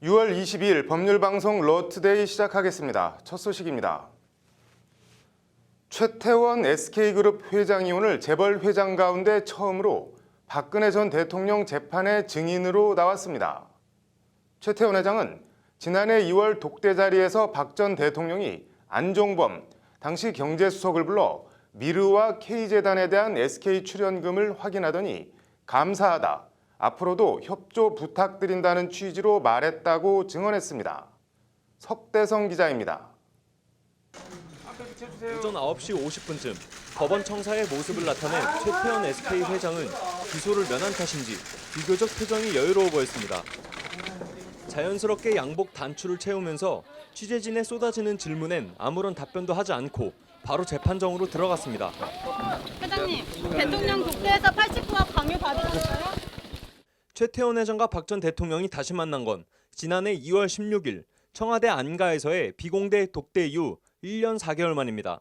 6월 22일 법률방송 러투데이 시작하겠습니다. 첫 소식입니다. 최태원 SK그룹 회장이 오늘 재벌 회장 가운데 처음으로 박근혜 전 대통령 재판의 증인으로 나왔습니다. 최태원 회장은 지난해 2월 독대 자리에서 박 전 대통령이 안종범 당시 경제수석을 불러 미르와 K재단에 대한 SK 출연금을 확인하더니 감사하다, 앞으로도 협조 부탁드린다는 취지로 말했다고 증언했습니다. 석대성 기자입니다. 오전 9시 50분쯤 법원 청사의 모습을 나타낸 최태원 SK 회장은 기소를 면한 탓인지 비교적 표정이 여유로워 보였습니다. 자연스럽게 양복 단추를 채우면서 취재진의 쏟아지는 질문엔 아무런 답변도 하지 않고 바로 재판정으로 들어갔습니다. 회장님, 대통령 독대에서 89억 강요 받으셨어요? 최태원 회장과 박 전 대통령이 다시 만난 건 지난해 2월 16일 청와대 안가에서의 비공개 독대 이후 1년 4개월 만입니다.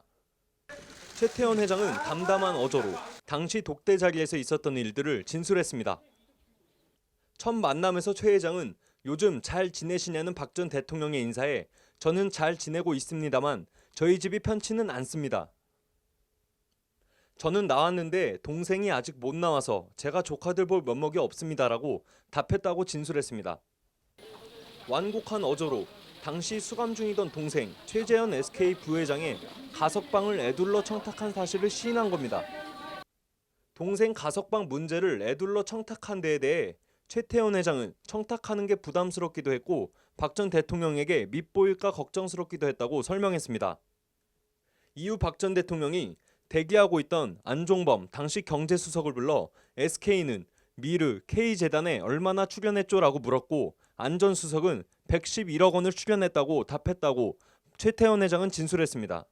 최태원 회장은 담담한 어조로 당시 독대 자리에서 있었던 일들을 진술했습니다. 첫 만남에서 최 회장은 요즘 잘 지내시냐는 박 전 대통령의 인사에 저는 잘 지내고 있습니다만 저희 집이 편치는 않습니다. 저는 나왔는데 동생이 아직 못 나와서 제가 조카들 볼 면목이 없습니다라고 답했다고 진술했습니다. 완곡한 어조로 당시 수감 중이던 동생 최재현 SK 부회장의 가석방을 에둘러 청탁한 사실을 시인한 겁니다. 동생 가석방 문제를 에둘러 청탁한 데에 대해 최태원 회장은 청탁하는 게 부담스럽기도 했고 박 전 대통령에게 밉보일까 걱정스럽기도 했다고 설명했습니다. 이후 박 전 대통령이 대기하고 있던 안종범 당시 경제수석을 불러 SK는 미르, K재단에 얼마나 출연했죠라고 물었고 안 전 수석은 111억 원을 출연했다고 답했다고 최태원 회장은 진술했습니다.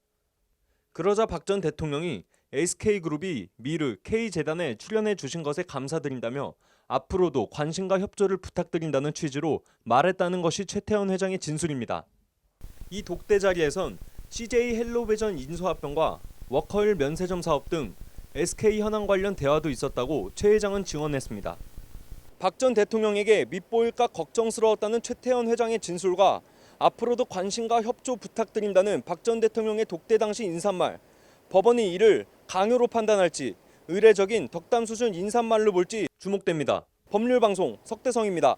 그러자 박 전 대통령이 SK그룹이 미르, K재단에 출연해 주신 것에 감사드린다며 앞으로도 관심과 협조를 부탁드린다는 취지로 말했다는 것이 최태원 회장의 진술입니다. 이 독대 자리에선 CJ 헬로베전 인수합병과 워커힐 면세점 사업 등 SK 현황 관련 대화도 있었다고 최 회장은 증언했습니다. 박 전 대통령에게 밉보일까 걱정스러웠다는 최태원 회장의 진술과 앞으로도 관심과 협조 부탁드린다는 박 전 대통령의 독대 당시 인사말, 법원이 이를 강요로 판단할지 의례적인 덕담 수준 인사말로 볼지 주목됩니다. 법률방송 석대성입니다.